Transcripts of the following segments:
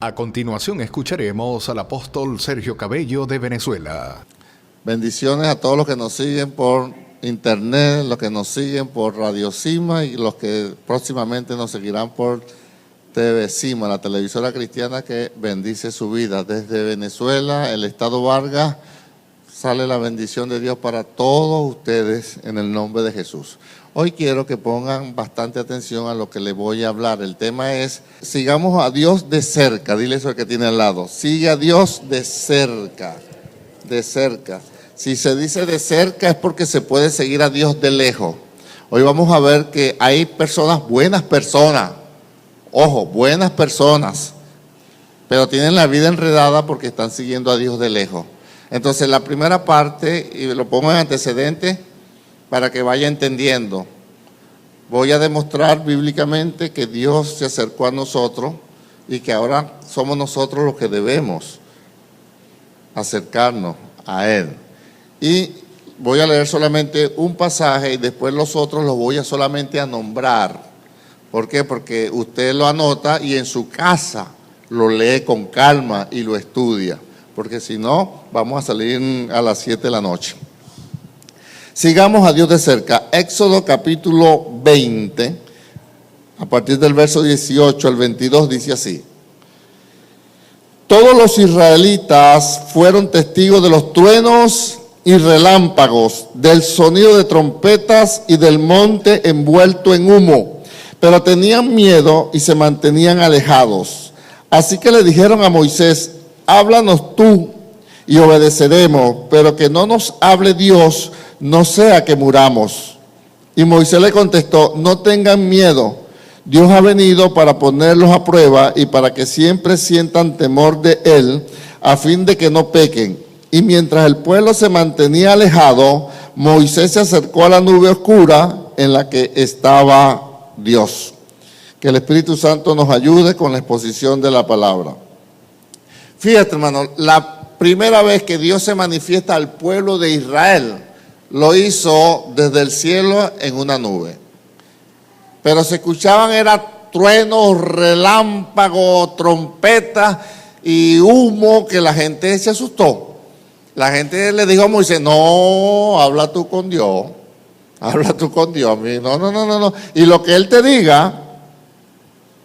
A continuación escucharemos al apóstol Sergio Cabello de Venezuela. Bendiciones a todos los que nos siguen por internet, los que nos siguen por Radio Cima y los que próximamente nos seguirán por TV Cima, la televisora cristiana que bendice su vida. Desde Venezuela, el estado Vargas, sale la bendición de Dios para todos ustedes en el nombre de Jesús. Hoy quiero que pongan bastante atención a lo que les voy a hablar. El tema es, sigamos a Dios de cerca. Dile eso al que tiene al lado. Sigue a Dios de cerca, de cerca. Si se dice de cerca es porque se puede seguir a Dios de lejos. Hoy vamos a ver que hay personas, buenas personas, ojo, buenas personas, pero tienen la vida enredada porque están siguiendo a Dios de lejos. Entonces la primera parte, y lo pongo en antecedentes para que vaya entendiendo, voy a demostrar bíblicamente que Dios se acercó a nosotros y que ahora somos nosotros los que debemos acercarnos a Él. Y voy a leer solamente un pasaje y después los otros los voy a solamente a nombrar. ¿Por qué? Porque usted lo anota y en su casa lo lee con calma y lo estudia. Porque si no, vamos a salir a las 7 de la noche. Sigamos a Dios de cerca. Éxodo capítulo 20, a partir del verso 18 al 22, dice así. Todos los israelitas fueron testigos de los truenos y relámpagos, del sonido de trompetas y del monte envuelto en humo, pero tenían miedo y se mantenían alejados. Así que le dijeron a Moisés: háblanos tú y obedeceremos, pero que no nos hable Dios, no sea que muramos. Y Moisés le contestó: no tengan miedo, Dios ha venido para ponerlos a prueba y para que siempre sientan temor de Él, a fin de que no pequen. Y mientras el pueblo se mantenía alejado, Moisés se acercó a la nube oscura en la que estaba Dios. Que el Espíritu Santo nos ayude con la exposición de la palabra. Fíjate, hermano, la primera vez que Dios se manifiesta al pueblo de Israel, lo hizo desde el cielo en una nube. Pero se escuchaban, truenos, relámpagos, trompetas y humo, que la gente se asustó. La gente le dijo a Moisés: no, habla tú con Dios. Habla tú con Dios. No. Y lo que Él te diga,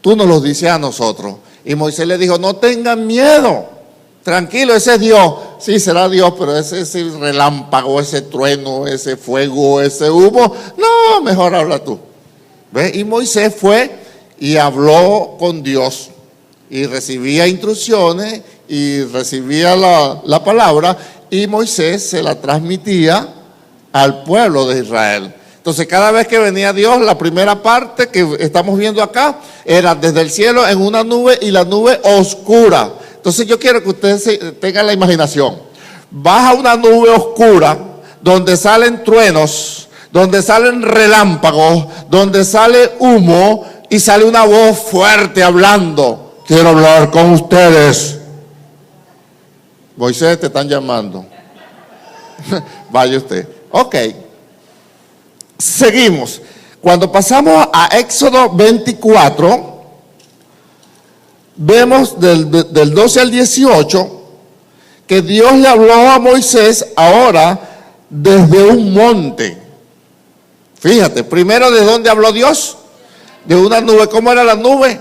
tú nos lo dices a nosotros. Y Moisés le dijo: no tengan miedo. Tranquilo, ese es Dios. Sí, será Dios, pero ese relámpago, ese trueno, ese fuego, ese humo, no, mejor habla tú. ¿Ves? Y Moisés fue y habló con Dios y recibía instrucciones y recibía la palabra, y Moisés se la transmitía al pueblo de Israel. Entonces cada vez que venía Dios, la primera parte que estamos viendo acá era desde el cielo en una nube, y la nube oscura. Entonces yo quiero que ustedes tengan la imaginación. Baja una nube oscura donde salen truenos, donde salen relámpagos, donde sale humo y sale una voz fuerte hablando: quiero hablar con ustedes. Moisés, te están llamando. Vaya usted. Ok. Seguimos. Cuando pasamos a Éxodo 24, vemos del 12 al 18 que Dios le habló a Moisés ahora desde un monte. Fíjate, primero, ¿de dónde habló Dios? De una nube. ¿Cómo era la nube?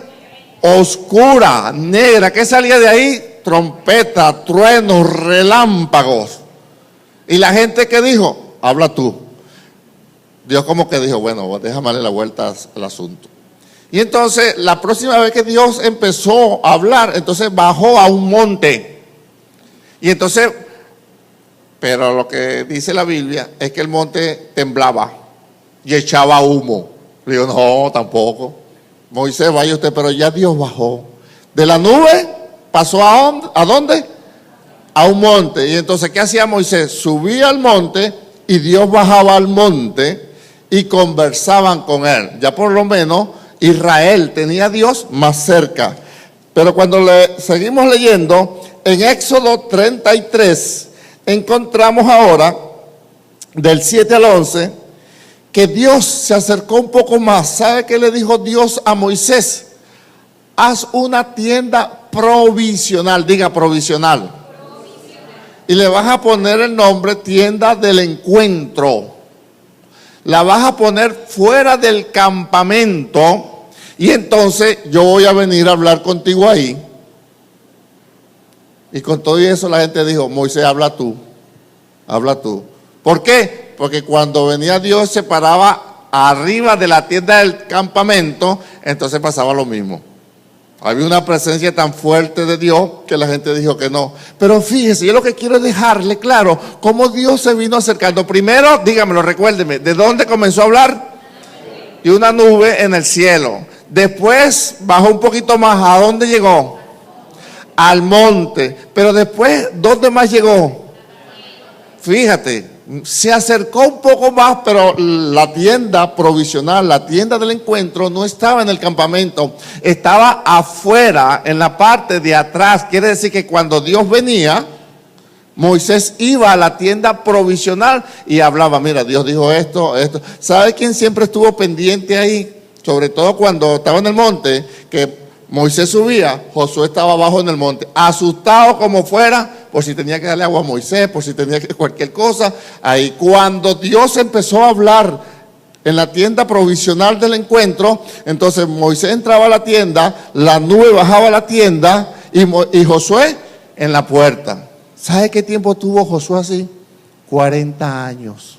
Oscura, negra. ¿Qué salía de ahí? Trompeta, truenos, relámpagos. Y la gente, ¿qué dijo? Habla tú. Dios como que dijo: bueno, déjame darle la vuelta al asunto. Y entonces, la próxima vez que Dios empezó a hablar, entonces bajó a un monte. Y entonces, pero lo que dice la Biblia es que el monte temblaba y echaba humo. Le digo: no, tampoco. Moisés, vaya usted, pero ya Dios bajó. De la nube pasó ¿a dónde? A un monte. Y entonces, ¿qué hacía Moisés? Subía al monte y Dios bajaba al monte y conversaban con él. Ya por lo menos Israel tenía a Dios más cerca. Pero cuando seguimos leyendo, en Éxodo 33, encontramos ahora, del 7 al 11, que Dios se acercó un poco más. ¿Sabe qué le dijo Dios a Moisés? Haz una tienda provisional, diga provisional. Y le vas a poner el nombre tienda del encuentro. La vas a poner fuera del campamento. Y entonces yo voy a venir a hablar contigo ahí. Y con todo eso la gente dijo, Moisés, habla tú. Habla tú. ¿Por qué? Porque cuando venía Dios se paraba arriba de la tienda del campamento, entonces pasaba lo mismo. Había una presencia tan fuerte de Dios que la gente dijo que no. Pero fíjese, yo lo que quiero es dejarle claro cómo Dios se vino acercando. Primero, dígamelo, recuérdeme, ¿de dónde comenzó a hablar? Y una nube en el cielo. Después bajó un poquito más. ¿A dónde llegó? Al monte. Pero después, ¿dónde más llegó? Fíjate, se acercó un poco más, pero la tienda provisional, la tienda del encuentro, no estaba en el campamento, estaba afuera, en la parte de atrás. Quiere decir que cuando Dios venía, Moisés iba a la tienda provisional y hablaba, mira, Dios dijo esto, esto. ¿Sabe quién siempre estuvo pendiente ahí? Sobre todo cuando estaba en el monte, que Moisés subía, Josué estaba abajo en el monte, asustado como fuera, por si tenía que darle agua a Moisés, por si tenía que cualquier cosa. Ahí cuando Dios empezó a hablar en la tienda provisional del encuentro, entonces Moisés entraba a la tienda, la nube bajaba a la tienda y Josué en la puerta. ¿Sabe qué tiempo tuvo Josué así? 40 años.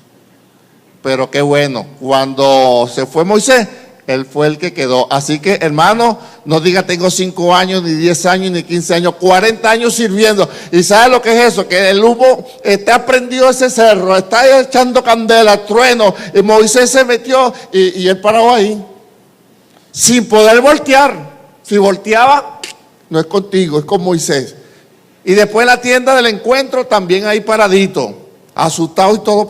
Pero qué bueno, cuando se fue Moisés, él fue el que quedó. Así que, hermano, no diga tengo 5 años, ni 10 años, ni 15 años, 40 años sirviendo. ¿Y sabe lo que es eso? Que el humo está prendido ese cerro, está echando candela, trueno. Y Moisés se metió y él paró ahí, sin poder voltear. Si volteaba, no es contigo, es con Moisés. Y después en la tienda del encuentro también ahí paradito, asustado y todo.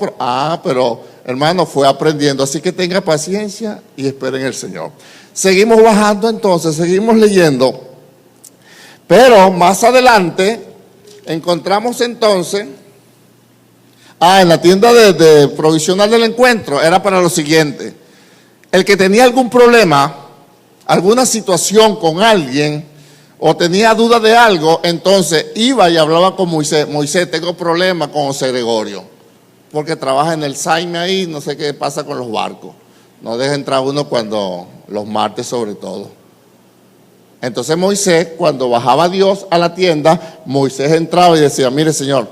Pero hermano, fue aprendiendo. Así que tenga paciencia y esperen en el Señor. Seguimos bajando entonces, seguimos leyendo. Pero más adelante encontramos entonces, en la tienda de provisional del encuentro, era para lo siguiente. El que tenía algún problema, alguna situación con alguien, o tenía duda de algo, entonces iba y hablaba con Moisés. Moisés, tengo problema con José Gregorio, porque trabaja en el Saime ahí, no sé qué pasa con los barcos. No deja entrar uno cuando, los martes sobre todo. Entonces Moisés, cuando bajaba Dios a la tienda, Moisés entraba y decía, mire señor,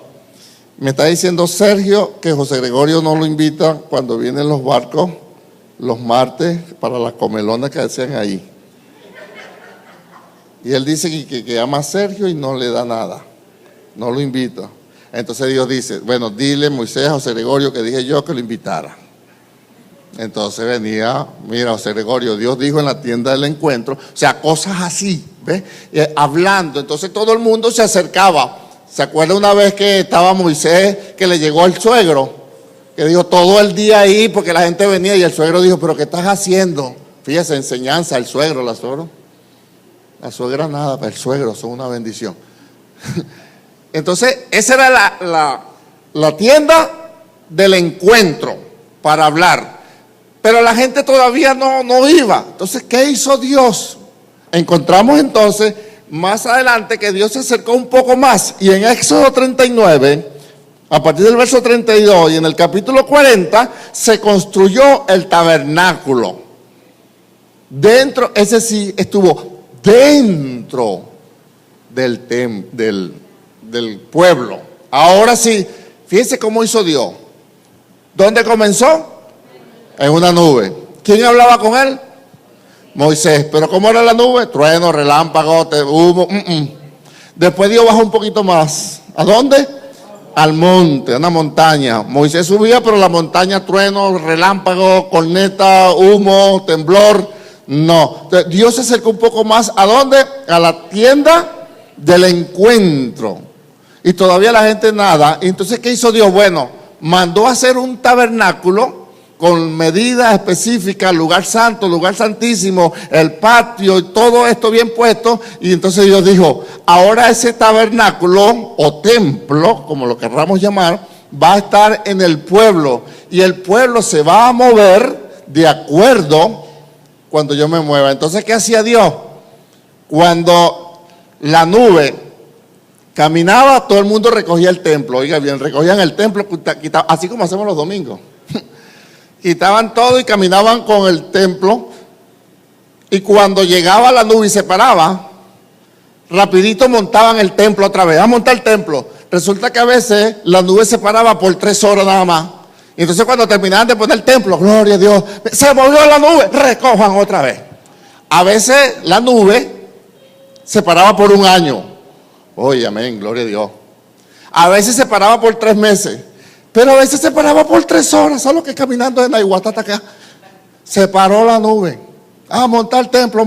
me está diciendo Sergio que José Gregorio no lo invita cuando vienen los barcos los martes para las comelonas que hacían ahí. Y él dice que ama a Sergio y no le da nada, no lo invita. Entonces Dios dice, bueno, dile Moisés a José Gregorio que dije yo que lo invitara. Entonces venía, mira José Gregorio, Dios dijo en la tienda del encuentro, o sea, cosas así, ¿ves? Hablando, entonces todo el mundo se acercaba. ¿Se acuerda una vez que estaba Moisés, que le llegó el suegro? Que dijo todo el día ahí porque la gente venía y el suegro dijo, pero ¿qué estás haciendo? Fíjese, enseñanza, el suegro, la suegra nada, pero el suegro son una bendición. Entonces, esa era la tienda del encuentro para hablar. Pero la gente todavía no iba. Entonces, ¿qué hizo Dios? Encontramos entonces más adelante que Dios se acercó un poco más. Y en Éxodo 39, a partir del verso 32 y en el capítulo 40, se construyó el tabernáculo. Dentro, ese sí estuvo dentro del pueblo. Ahora sí, fíjense cómo hizo Dios. ¿Dónde comenzó? En una nube. ¿Quién hablaba con él? Moisés. ¿Pero cómo era la nube? Trueno, relámpago, humo. Después Dios bajó un poquito más. ¿A dónde? Al monte, a una montaña. Moisés subía, pero la montaña, trueno, relámpago, corneta, humo, temblor. No. Entonces, Dios se acercó un poco más. ¿A dónde? A la tienda del encuentro. Y todavía la gente nada. Entonces, ¿qué hizo Dios? Bueno, mandó a hacer un tabernáculo con medidas específicas, lugar santo, lugar santísimo, el patio y todo esto bien puesto. Y entonces Dios dijo, ahora ese tabernáculo o templo, como lo querramos llamar, va a estar en el pueblo. Y el pueblo se va a mover de acuerdo cuando yo me mueva. Entonces, ¿qué hacía Dios? Cuando la nube caminaba, todo el mundo recogía el templo. Oiga bien, recogían el templo, así como hacemos los domingos. Quitaban todo y caminaban con el templo. Y cuando llegaba la nube y se paraba, rapidito montaban el templo otra vez. A montar el templo. Resulta que a veces la nube se paraba por 3 horas nada más. Y entonces cuando terminaban de poner el templo, gloria a Dios, se movió la nube, recojan otra vez. A veces la nube se paraba por 1 año. Oye, amén, gloria a Dios. A veces se paraba por 3 meses. Pero a veces se paraba por 3 horas, solo que caminando en la Iguatata acá. Se paró la nube. Monta el templo,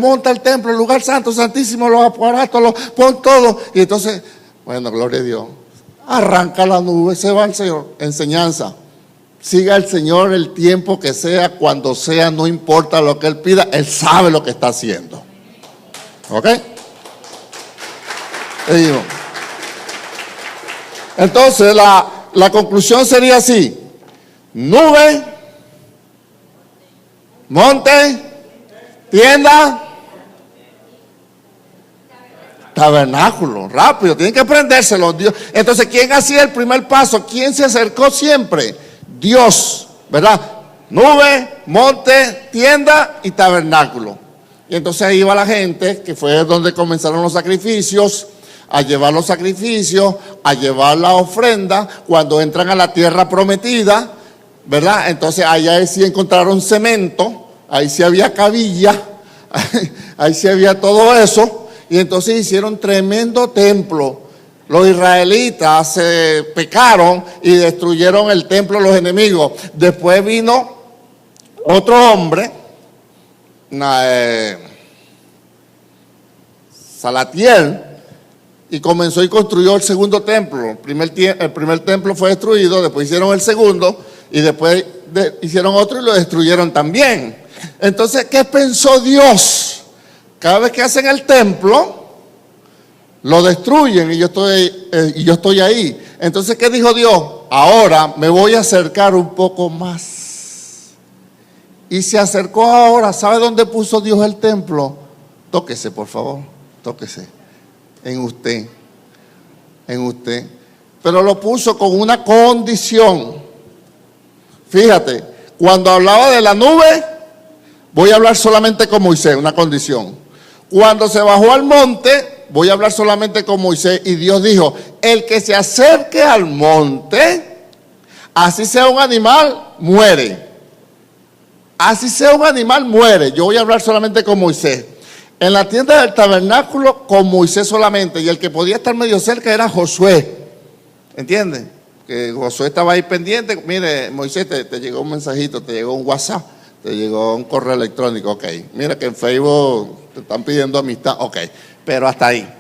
el lugar santo, santísimo, los aparatos, pon todo. Y entonces, bueno, gloria a Dios. Arranca la nube, se va el Señor. Enseñanza. Siga el Señor el tiempo que sea, cuando sea, no importa lo que Él pida, Él sabe lo que está haciendo. ¿Ok? Entonces la conclusión sería así: nube, monte, tienda, tabernáculo. Rápido, tienen que aprendérselo. Dios. Entonces, ¿quién hacía el primer paso? ¿Quién se acercó siempre? Dios, ¿verdad? Nube, monte, tienda y tabernáculo. Y entonces ahí iba la gente, que fue donde comenzaron los sacrificios, a llevar los sacrificios, a llevar la ofrenda. Cuando entran a la tierra prometida, ¿verdad? Entonces allá sí encontraron cemento, ahí sí había cabilla, ahí sí había todo eso. Y entonces hicieron tremendo templo. Los israelitas se pecaron y destruyeron el templo de los enemigos. Después vino otro hombre, Salatiel, y comenzó y construyó el segundo templo. El primer templo fue destruido, después hicieron el segundo y después hicieron otro y lo destruyeron también. Entonces, ¿qué pensó Dios? Cada vez que hacen el templo, lo destruyen y yo estoy ahí. Entonces, ¿qué dijo Dios? Ahora me voy a acercar un poco más. Y se acercó ahora. ¿Sabe dónde puso Dios el templo? Tóquese, por favor, tóquese. En usted. Pero lo puso con una condición. Fíjate, cuando hablaba de la nube, voy a hablar solamente con Moisés, una condición. Cuando se bajó al monte, voy a hablar solamente con Moisés. Y Dios dijo: el que se acerque al monte, así sea un animal, muere. Así sea un animal, muere. Yo voy a hablar solamente con Moisés. En la tienda del tabernáculo, con Moisés solamente. Y el que podía estar medio cerca era Josué. ¿Entiendes? Que Josué estaba ahí pendiente. Mire, Moisés, te llegó un mensajito, te llegó un WhatsApp, te llegó un correo electrónico. Ok. Mira que en Facebook te están pidiendo amistad. Ok. Pero hasta ahí.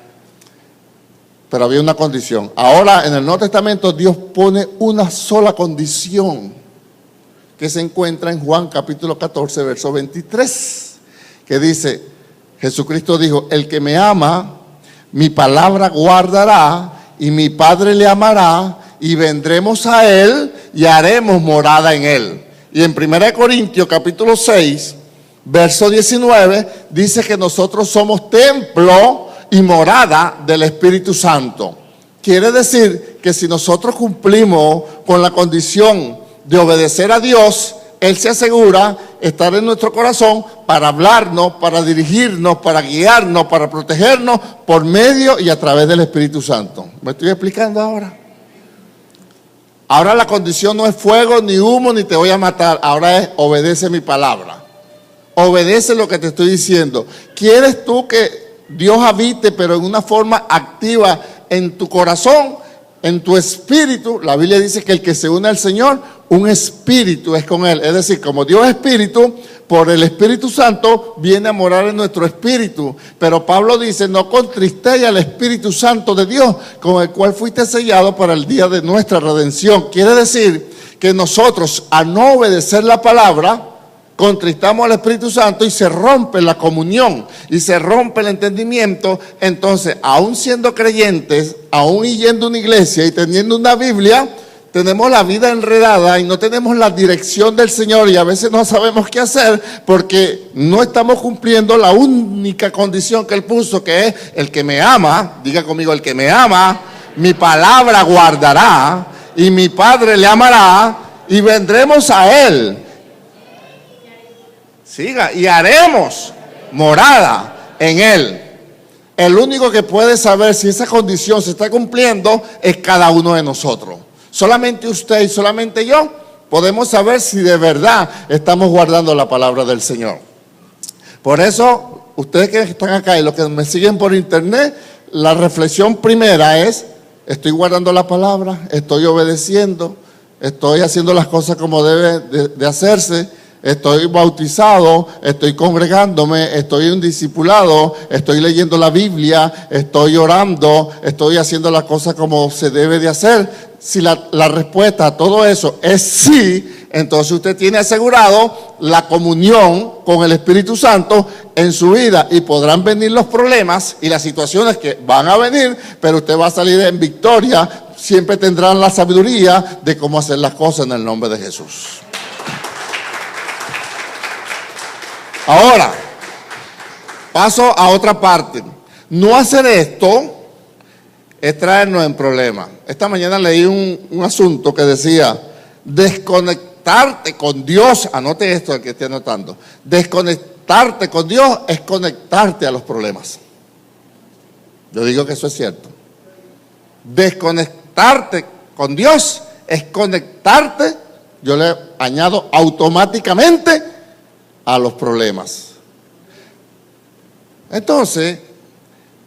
Pero había una condición. Ahora en el Nuevo Testamento Dios pone una sola condición, que se encuentra en Juan capítulo 14, verso 23, que dice, Jesucristo dijo: el que me ama, mi palabra guardará, y mi Padre le amará, y vendremos a él y haremos morada en él. Y en 1 Corintios capítulo 6, verso 19, dice que nosotros somos templo y morada del Espíritu Santo. Quiere decir que si nosotros cumplimos con la condición de obedecer a Dios, Él se asegura estar en nuestro corazón para hablarnos, para dirigirnos, para guiarnos, para protegernos por medio y a través del Espíritu Santo. ¿Me estoy explicando ahora? Ahora la condición no es fuego, ni humo, ni te voy a matar. Ahora es: obedece mi palabra. Obedece lo que te estoy diciendo. ¿Quieres tú que Dios habite, pero en una forma activa en tu corazón, en tu espíritu? La Biblia dice que el que se une al Señor, un espíritu es con Él. Es decir, como Dios es espíritu, por el Espíritu Santo viene a morar en nuestro espíritu. Pero Pablo dice: no contristéis al Espíritu Santo de Dios, con el cual fuiste sellado para el día de nuestra redención. Quiere decir que nosotros, al no obedecer la palabra, contristamos al Espíritu Santo y se rompe la comunión y se rompe el entendimiento. Entonces, aún siendo creyentes, aún yendo a una iglesia y teniendo una Biblia, tenemos la vida enredada y no tenemos la dirección del Señor y a veces no sabemos qué hacer porque no estamos cumpliendo la única condición que Él puso, que es el que me ama, diga conmigo, el que me ama, mi palabra guardará y mi Padre le amará y vendremos a Él. Siga, y haremos morada en Él. El único que puede saber si esa condición se está cumpliendo es cada uno de nosotros. Solamente usted y solamente yo podemos saber si de verdad estamos guardando la palabra del Señor. Por eso, ustedes que están acá y los que me siguen por internet, la reflexión primera es: estoy guardando la palabra, estoy obedeciendo, estoy haciendo las cosas como debe de hacerse, estoy bautizado, estoy congregándome, estoy en un discipulado, estoy leyendo la Biblia, estoy orando, estoy haciendo las cosas como se debe de hacer. Si la respuesta a todo eso es sí, entonces usted tiene asegurado la comunión con el Espíritu Santo en su vida y podrán venir los problemas y las situaciones que van a venir, pero usted va a salir en victoria. Siempre tendrán la sabiduría de cómo hacer las cosas en el nombre de Jesús. Ahora, paso a otra parte. No hacer esto es traernos en problemas. Esta mañana leí un asunto que decía: desconectarte con Dios. Anote esto, el que esté anotando. Desconectarte con Dios es conectarte a los problemas. Yo digo que eso es cierto. Desconectarte con Dios es conectarte, yo le añado, automáticamente a los problemas. Entonces,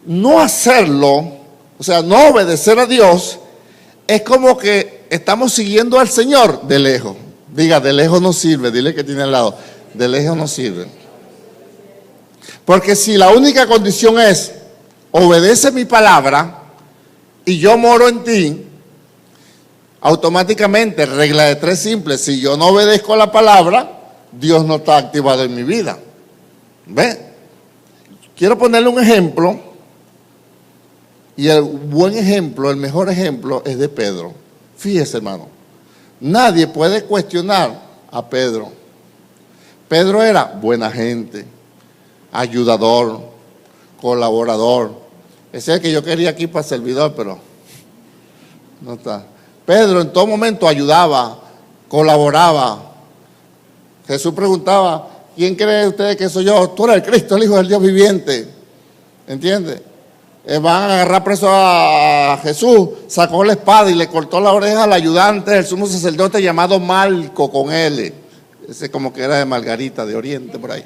no hacerlo, o sea, no obedecer a Dios, es como que estamos siguiendo al Señor de lejos. Diga, de lejos no sirve. Dile que tiene al lado, de lejos no sirve. Porque si la única condición es obedece mi palabra y yo moro en ti, automáticamente, regla de tres simple: si yo no obedezco la palabra, Dios no está activado en mi vida. ¿Ve? Quiero ponerle un ejemplo, y el buen ejemplo, el mejor ejemplo es de Pedro. Fíjese, hermano, nadie puede cuestionar a Pedro. Pedro era buena gente, ayudador, colaborador. Ese es el que yo quería aquí para servidor, pero no está. Pedro en todo momento ayudaba, colaboraba. Jesús preguntaba: ¿quién cree ustedes que soy yo? Tú eres el Cristo, el Hijo del Dios viviente. ¿Entiendes? Van a agarrar preso a Jesús. Sacó la espada y le cortó la oreja al ayudante del sumo sacerdote llamado Malco, con él. Ese como que era de Margarita, de Oriente, por ahí.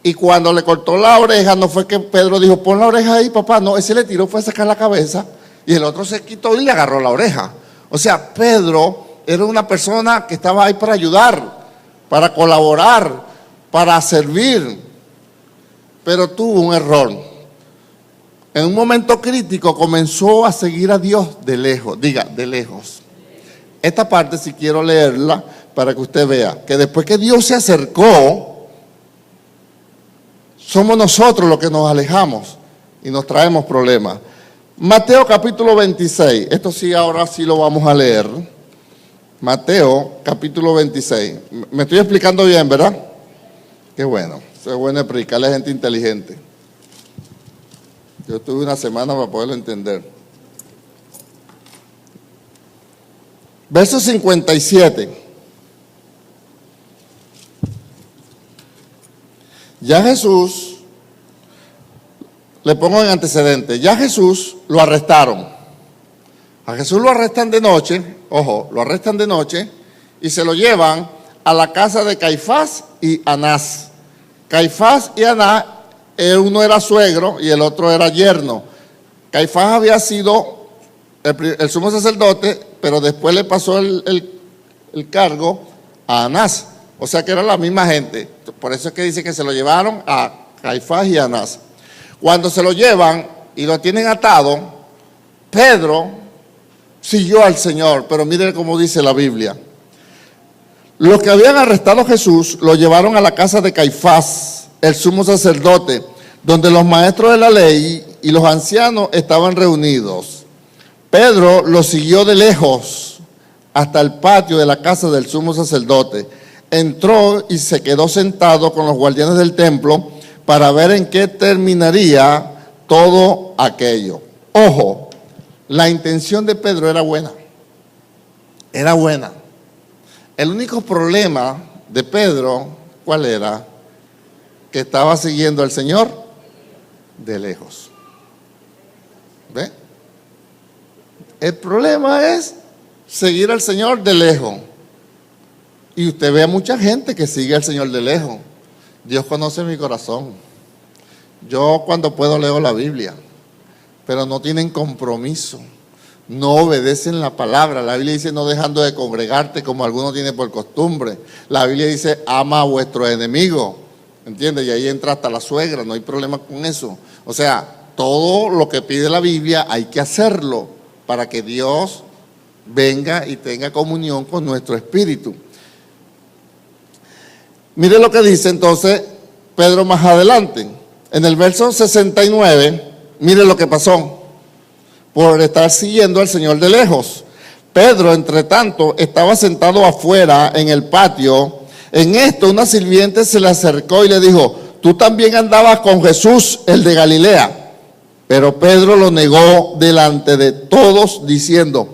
Y cuando le cortó la oreja, no fue que Pedro dijo: pon la oreja ahí, papá. No, ese le tiró, fue a sacar la cabeza. Y el otro se quitó y le agarró la oreja. O sea, Pedro era una persona que estaba ahí para ayudar, para colaborar, para servir, pero tuvo un error. En un momento crítico comenzó a seguir a Dios de lejos. Diga, de lejos. Esta parte sí quiero leerla para que usted vea que después que Dios se acercó, somos nosotros los que nos alejamos y nos traemos problemas. Mateo capítulo 26, esto sí, ahora sí lo vamos a leer. Mateo capítulo 26. Me estoy explicando bien, ¿verdad? Qué bueno. Eso es bueno explicarle a gente inteligente. Yo tuve una semana para poderlo entender. Verso 57. Ya Jesús, le pongo en antecedente, ya Jesús lo arrestaron. A Jesús lo arrestan de noche, ojo, lo arrestan de noche y se lo llevan a la casa de Caifás y Anás. Caifás y Anás, uno era suegro y el otro era yerno. Caifás había sido el sumo sacerdote, pero después le pasó el cargo a Anás. O sea que era la misma gente. Por eso es que dice que se lo llevaron a Caifás y Anás. Cuando se lo llevan y lo tienen atado, Pedro siguió al Señor, pero miren cómo dice la Biblia. Los que habían arrestado a Jesús lo llevaron a la casa de Caifás, el sumo sacerdote, donde los maestros de la ley y los ancianos estaban reunidos. Pedro lo siguió de lejos hasta el patio de la casa del sumo sacerdote. Entró y se quedó sentado con los guardianes del templo para ver en qué terminaría todo aquello. Ojo, la intención de Pedro era buena. Era buena. El único problema de Pedro, ¿cuál era? Que estaba siguiendo al Señor de lejos. ¿Ve? El problema es seguir al Señor de lejos. Y usted ve a mucha gente que sigue al Señor de lejos. Dios conoce mi corazón. Yo cuando puedo leo la Biblia, pero no tienen compromiso. No obedecen la palabra. La Biblia dice no dejando de congregarte como algunos tienen por costumbre. La Biblia dice ama a vuestros enemigos. ¿Entiendes? Y ahí entra hasta la suegra, no hay problema con eso. O sea, todo lo que pide la Biblia hay que hacerlo para que Dios venga y tenga comunión con nuestro espíritu. Mire lo que dice entonces Pedro más adelante. En el verso 69, mire lo que pasó. Por estar siguiendo al Señor de lejos. Pedro, entre tanto, estaba sentado afuera en el patio. En esto, una sirviente se le acercó y le dijo: tú también andabas con Jesús, el de Galilea. Pero Pedro lo negó delante de todos, diciendo: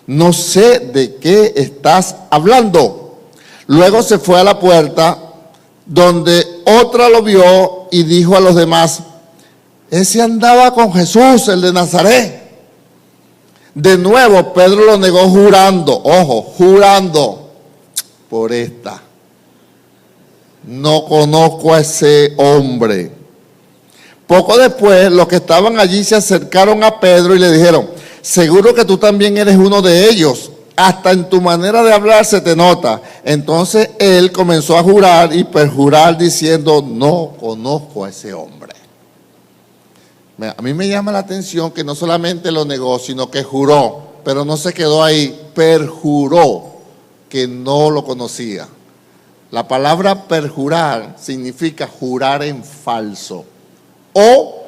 no sé de qué estás hablando. Luego se fue a la puerta, donde otra lo vio y dijo a los demás: ese andaba con Jesús, el de Nazaret. De nuevo Pedro lo negó jurando, ojo, jurando por esta: no conozco a ese hombre. Poco después los que estaban allí se acercaron a Pedro y le dijeron: seguro que tú también eres uno de ellos, hasta en tu manera de hablar se te nota. Entonces él comenzó a jurar y perjurar diciendo: no conozco a ese hombre. A mí me llama la atención que no solamente lo negó, sino que juró, pero no se quedó ahí, perjuró que no lo conocía. La palabra perjurar significa jurar en falso o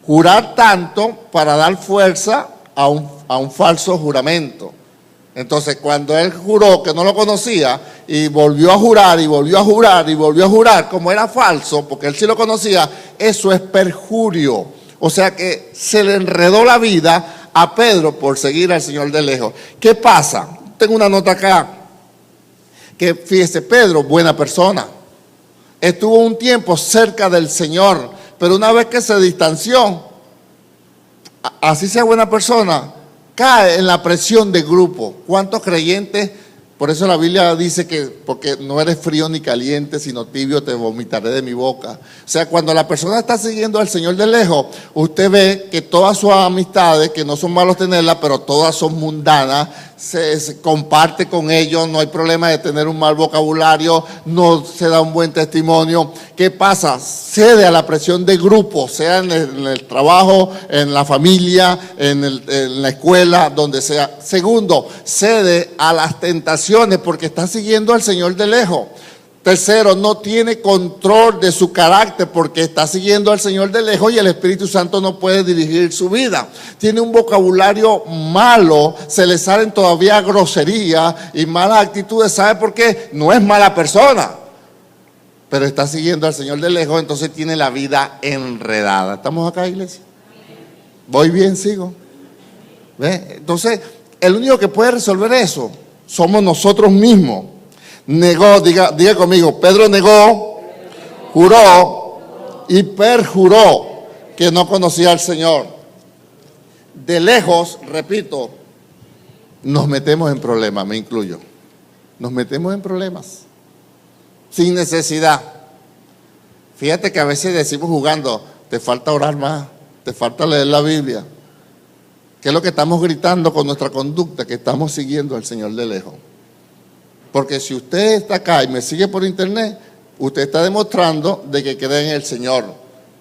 jurar tanto para dar fuerza a un falso juramento. Entonces, cuando él juró que no lo conocía y volvió a jurar y volvió a jurar y volvió a jurar, como era falso, porque él sí lo conocía, eso es perjurio. O sea que se le enredó la vida a Pedro por seguir al Señor de lejos. ¿Qué pasa? Tengo una nota acá. Que fíjese, Pedro, buena persona. Estuvo un tiempo cerca del Señor, pero una vez que se distanció, así sea buena persona, cae en la presión de grupo. ¿Cuántos creyentes? Por eso la Biblia dice que porque no eres frío ni caliente, sino tibio, te vomitaré de mi boca. O sea, cuando la persona está siguiendo al Señor de lejos, usted ve que todas sus amistades, que no son malos tenerlas, pero todas son mundanas, se comparte con ellos, no hay problema de tener un mal vocabulario, no se da un buen testimonio. ¿Qué pasa? Cede a la presión de grupo, sea en el trabajo, en la familia, en la escuela, donde sea. Segundo, cede a las tentaciones porque está siguiendo al Señor de lejos. Tercero, no tiene control de su carácter porque está siguiendo al Señor de lejos y el Espíritu Santo no puede dirigir su vida. Tiene un vocabulario malo, se le salen todavía groserías y malas actitudes. ¿Sabe por qué? No es mala persona, pero está siguiendo al Señor de lejos, entonces tiene la vida enredada. ¿Estamos acá, iglesia? ¿Voy bien? ¿Sigo? ¿Ve? Entonces, el único que puede resolver eso somos nosotros mismos. Negó, diga conmigo, Pedro negó, juró y perjuró que no conocía al Señor. De lejos, repito, nos metemos en problemas, me incluyo. Nos metemos en problemas sin necesidad. Fíjate que a veces decimos jugando: te falta orar más, te falta leer la Biblia. ¿Qué es lo que estamos gritando con nuestra conducta? Que estamos siguiendo al Señor de lejos. Porque si usted está acá y me sigue por internet, usted está demostrando de que cree en el Señor.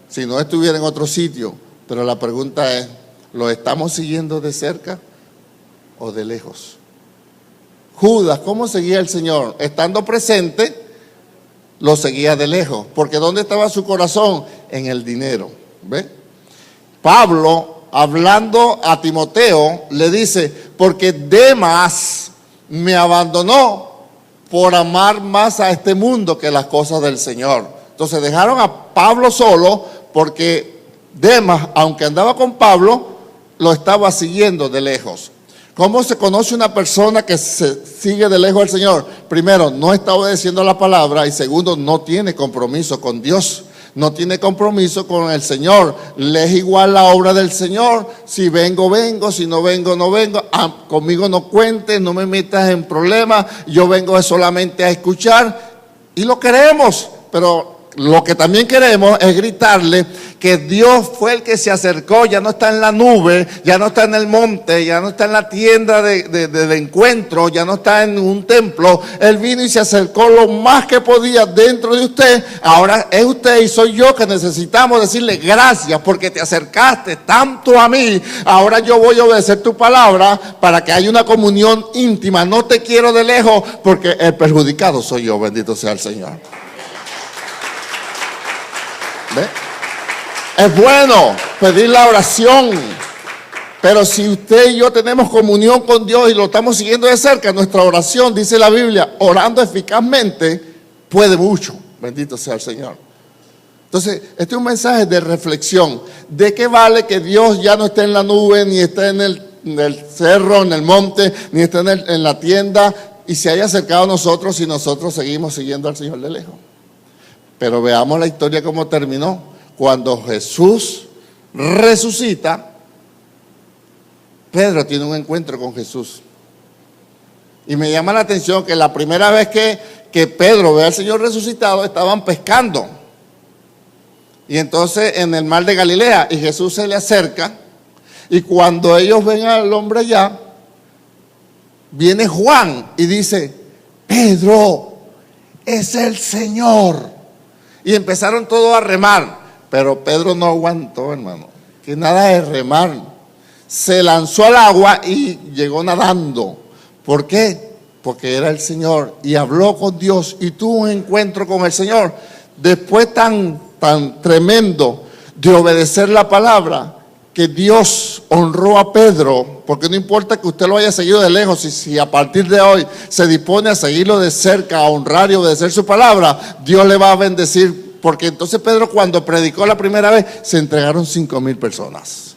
Si no estuviera en otro sitio. Pero la pregunta es, ¿lo estamos siguiendo de cerca o de lejos? Judas, ¿cómo seguía el Señor? Estando presente, lo seguía de lejos. Porque ¿dónde estaba su corazón? En el dinero. ¿Ve? Pablo hablando a Timoteo, le dice, porque Demas me abandonó por amar más a este mundo que las cosas del Señor. Entonces dejaron a Pablo solo porque Demas, aunque andaba con Pablo, lo estaba siguiendo de lejos. ¿Cómo se conoce una persona que se sigue de lejos al Señor? Primero, no está obedeciendo la palabra, y segundo, no tiene compromiso con Dios. No tiene compromiso con el Señor. Le es igual la obra del Señor. Si vengo, vengo. Si no vengo, no vengo. Conmigo no cuentes, no me metas en problemas. Yo vengo solamente a escuchar. Y lo queremos, pero lo que también queremos es gritarle que Dios fue el que se acercó. Ya no está en la nube, ya no está en el monte, ya no está en la tienda de encuentro, ya no está en un templo. Él vino y se acercó lo más que podía dentro de usted. Ahora es usted y soy yo que necesitamos decirle gracias porque te acercaste tanto a mí. Ahora yo voy a obedecer tu palabra para que haya una comunión íntima. No te quiero de lejos porque el perjudicado soy yo, bendito sea el Señor. ¿Ve? Es bueno pedir la oración, pero si usted y yo tenemos comunión con Dios y lo estamos siguiendo de cerca, nuestra oración, dice la Biblia, orando eficazmente, puede mucho. Bendito sea el Señor. Entonces, este es un mensaje de reflexión. ¿De qué vale que Dios ya no esté en la nube, ni esté en el cerro, en el monte, ni esté en la tienda, y se haya acercado a nosotros si nosotros seguimos siguiendo al Señor de lejos? Pero veamos la historia cómo terminó. Cuando Jesús resucita, Pedro tiene un encuentro con Jesús. Y me llama la atención que la primera vez que Pedro ve al Señor resucitado, estaban pescando. Y entonces en el mar de Galilea, y Jesús se le acerca, y cuando ellos ven al hombre allá, viene Juan y dice, Pedro, es el Señor. Y empezaron todos a remar, pero Pedro no aguantó, hermano, que nada de remar. Se lanzó al agua y llegó nadando. ¿Por qué? Porque era el Señor y habló con Dios y tuvo un encuentro con el Señor. Después tan tremendo de obedecer la palabra, que Dios honró a Pedro, porque no importa que usted lo haya seguido de lejos, si a partir de hoy se dispone a seguirlo de cerca, a honrar y obedecer su palabra, Dios le va a bendecir, porque entonces Pedro, cuando predicó la primera vez, se entregaron 5,000 personas.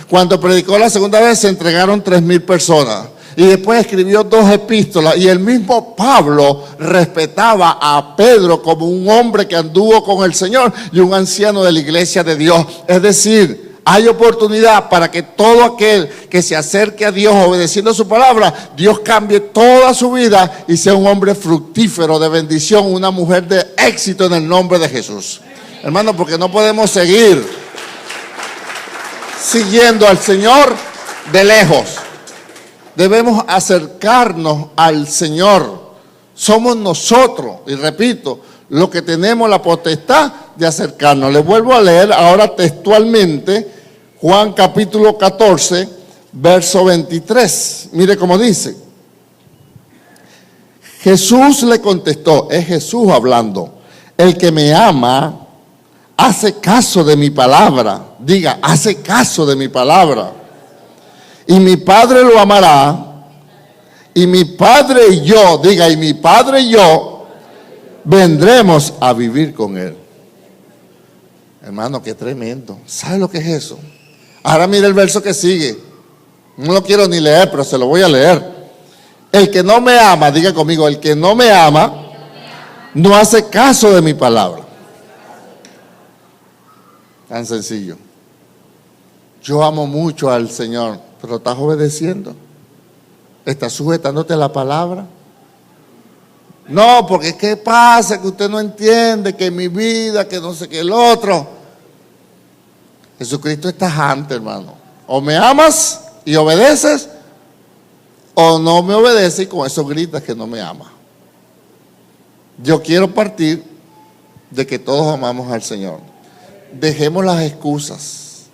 Cuando predicó la segunda vez, se entregaron 3,000 personas. Y después escribió 2 epístolas, y el mismo Pablo respetaba a Pedro como un hombre que anduvo con el Señor y un anciano de la iglesia de Dios. Es decir, hay oportunidad para que todo aquel que se acerque a Dios obedeciendo su palabra, Dios cambie toda su vida y sea un hombre fructífero, de bendición, una mujer de éxito en el nombre de Jesús. Hermano, porque no podemos seguir siguiendo al Señor de lejos. Debemos acercarnos al Señor. Somos nosotros, y repito, los que tenemos la potestad de acercarnos. Les vuelvo a leer ahora textualmente Juan capítulo 14, verso 23. Mire cómo dice. Jesús le contestó, es Jesús hablando, el que me ama hace caso de mi palabra. Diga, hace caso de mi palabra. Y mi Padre lo amará, y mi Padre y yo, diga, y mi Padre y yo vendremos a vivir con él. Hermano, qué tremendo. ¿Sabe lo que es eso? Ahora mire el verso que sigue. No lo quiero ni leer, pero se lo voy a leer. El que no me ama, diga conmigo, el que no me ama, no hace caso de mi palabra. Tan sencillo. Yo amo mucho al Señor, pero estás obedeciendo. ¿Estás sujetándote a la palabra? No, porque ¿qué pasa? Que usted no entiende, que mi vida, que no sé qué el otro. Jesucristo está tajante, hermano. O me amas y obedeces, o no me obedeces y con eso gritas que no me amas. Yo quiero partir de que todos amamos al Señor. Dejemos las excusas.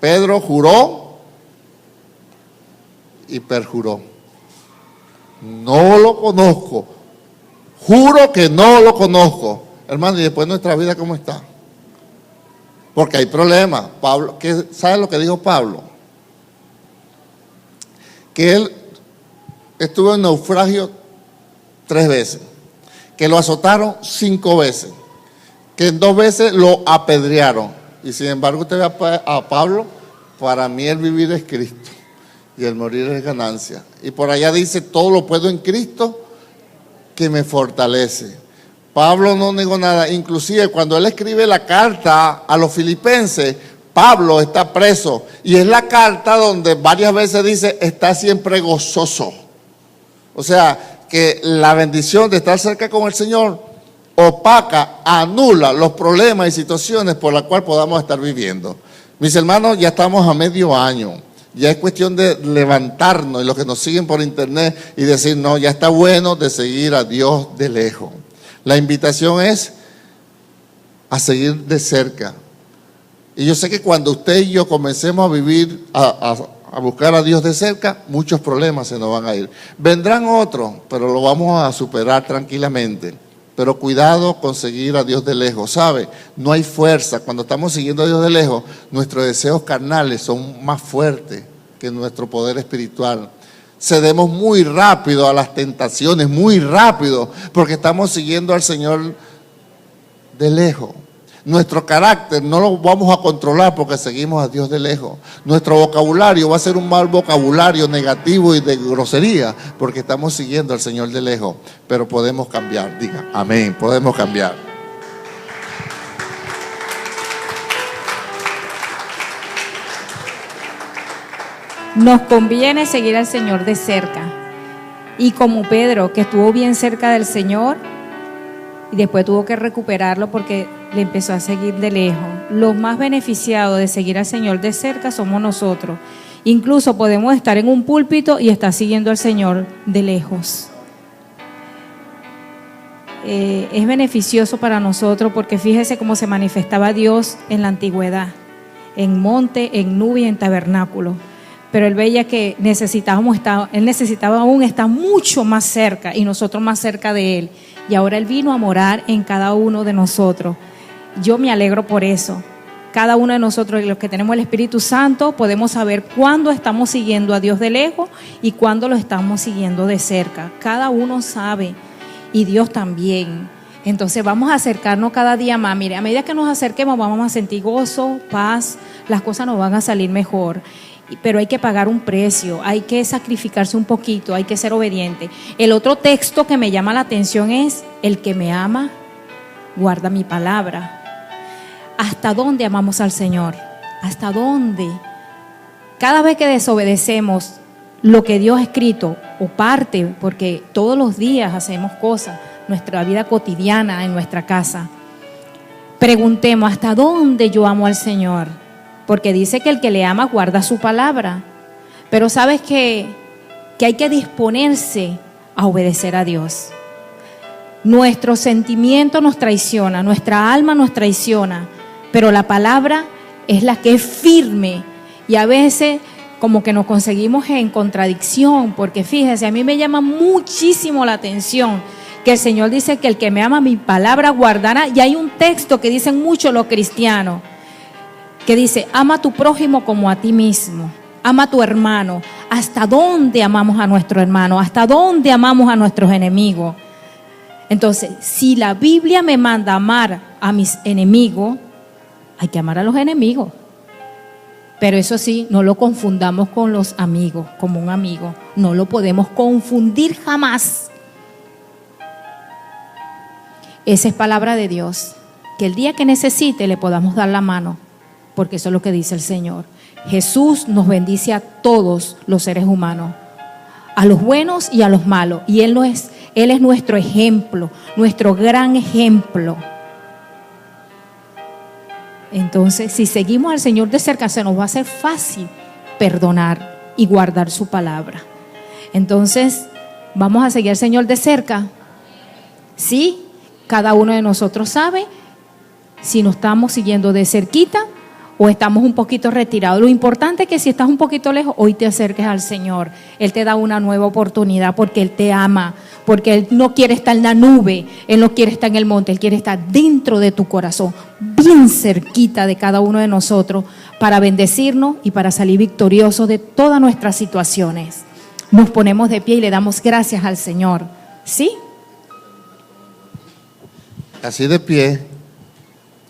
Pedro juró y perjuró. No lo conozco. Juro que no lo conozco. Hermano, y después nuestra vida, ¿cómo está? porque hay problemas. Pablo, ¿sabe lo que dijo Pablo? Que él estuvo en naufragio 3 veces, que lo azotaron 5 veces, que 2 veces lo apedrearon. Y sin embargo usted ve a Pablo, para mí el vivir es Cristo y el morir es ganancia. Y por allá dice, todo lo puedo en Cristo que me fortalece. Pablo no negó nada, inclusive cuando él escribe la carta a los filipenses, Pablo está preso y es la carta donde varias veces dice, está siempre gozoso. O sea, que la bendición de estar cerca con el Señor opaca, anula los problemas y situaciones por las cuales podamos estar viviendo. Mis hermanos, ya estamos a medio año. Ya es cuestión de levantarnos, y los que nos siguen por internet, y decir, no, ya está bueno de seguir a Dios de lejos. La invitación es a seguir de cerca. Y yo sé que cuando usted y yo comencemos a vivir, a buscar a Dios de cerca, muchos problemas se nos van a ir. Vendrán otros, pero lo vamos a superar tranquilamente. Pero cuidado con seguir a Dios de lejos, ¿sabe? No hay fuerza. Cuando estamos siguiendo a Dios de lejos, nuestros deseos carnales son más fuertes que nuestro poder espiritual. Cedemos muy rápido a las tentaciones, muy rápido, porque estamos siguiendo al Señor de lejos. Nuestro carácter no lo vamos a controlar porque seguimos a Dios de lejos. Nuestro vocabulario va a ser un mal vocabulario negativo y de grosería porque estamos siguiendo al Señor de lejos. Pero podemos cambiar, diga, amén, podemos cambiar. Nos conviene seguir al Señor de cerca. Y como Pedro, que estuvo bien cerca del Señor y después tuvo que recuperarlo porque le empezó a seguir de lejos. Los más beneficiados de seguir al Señor de cerca somos nosotros. Incluso podemos estar en un púlpito y estar siguiendo al Señor de lejos. Es beneficioso para nosotros porque fíjese cómo se manifestaba Dios en la antigüedad, en monte, en nube y en tabernáculo. Pero él veía que él necesitaba aún estar mucho más cerca y nosotros más cerca de él. Y ahora él vino a morar en cada uno de nosotros. Yo me alegro por eso. Cada uno de nosotros, los que tenemos el Espíritu Santo, podemos saber cuándo estamos siguiendo a Dios de lejos y cuándo lo estamos siguiendo de cerca. Cada uno sabe y Dios también. Entonces vamos a acercarnos cada día más. Mire, a medida que nos acerquemos vamos a sentir gozo, paz, las cosas nos van a salir mejor. Pero hay que pagar un precio, hay que sacrificarse un poquito, hay que ser obediente. El otro texto que me llama la atención es: el que me ama, guarda mi palabra. ¿Hasta dónde amamos al Señor? ¿Hasta dónde? Cada vez que desobedecemos lo que Dios ha escrito, o parte, porque todos los días hacemos cosas, nuestra vida cotidiana en nuestra casa, preguntemos: ¿hasta dónde yo amo al Señor? Porque dice que el que le ama guarda su palabra. Pero sabes que hay que disponerse a obedecer a Dios. Nuestro sentimiento nos traiciona, nuestra alma nos traiciona, pero la palabra es la que es firme. Y a veces como que nos conseguimos en contradicción, porque fíjese, a mí me llama muchísimo la atención que el Señor dice que el que me ama mi palabra guardará. Y hay un texto que dicen mucho los cristianos, que dice: ama a tu prójimo como a ti mismo, ama a tu hermano. ¿Hasta dónde amamos a nuestro hermano? ¿Hasta dónde amamos a nuestros enemigos? Entonces, si la Biblia me manda amar a mis enemigos, hay que amar a los enemigos. Pero eso sí, no lo confundamos con los amigos, como un amigo. No lo podemos confundir jamás. Esa es palabra de Dios. Que el día que necesite le podamos dar la mano. Porque eso es lo que dice el Señor. Jesús nos bendice a todos los seres humanos, a los buenos y a los malos. Y Él es nuestro ejemplo, nuestro gran ejemplo. Entonces, si seguimos al Señor de cerca, se nos va a hacer fácil perdonar y guardar su palabra. Entonces, ¿vamos a seguir al Señor de cerca? Sí, cada uno de nosotros sabe si nos estamos siguiendo de cerquita o estamos un poquito retirados. Lo importante es que si estás un poquito lejos, hoy te acerques al Señor. Él te da una nueva oportunidad porque Él te ama, porque Él no quiere estar en la nube, Él no quiere estar en el monte, Él quiere estar dentro de tu corazón, bien cerquita de cada uno de nosotros, para bendecirnos y para salir victoriosos de todas nuestras situaciones. Nos ponemos de pie y le damos gracias al Señor. ¿Sí? Así de pie,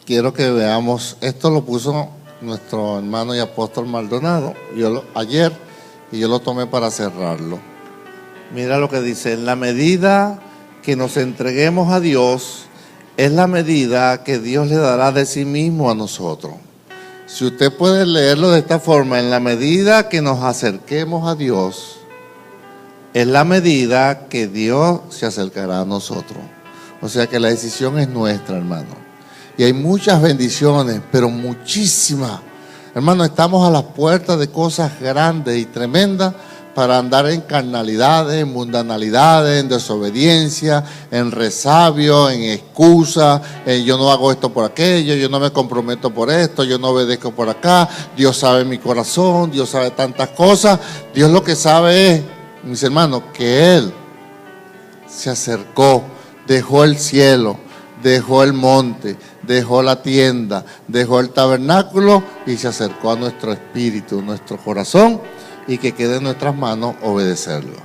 quiero que veamos, esto lo puso nuestro hermano y apóstol Maldonado ayer, y yo lo tomé para cerrarlo. Mira lo que dice: en la medida que nos entreguemos a Dios, es la medida que Dios le dará de sí mismo a nosotros. Si usted puede leerlo de esta forma: en la medida que nos acerquemos a Dios, es la medida que Dios se acercará a nosotros. O sea que la decisión es nuestra, hermano. Y hay muchas bendiciones, pero muchísimas. Hermano, estamos a las puertas de cosas grandes y tremendas para andar en carnalidades, en mundanalidades, en desobediencia, en resabio, en excusa, en yo no hago esto por aquello, yo no me comprometo por esto, yo no obedezco por acá, Dios sabe mi corazón, Dios sabe tantas cosas. Dios lo que sabe es, mis hermanos, que Él se acercó, dejó el cielo, dejó el monte, dejó la tienda, dejó el tabernáculo y se acercó a nuestro espíritu, nuestro corazón, y que quede en nuestras manos obedecerlo.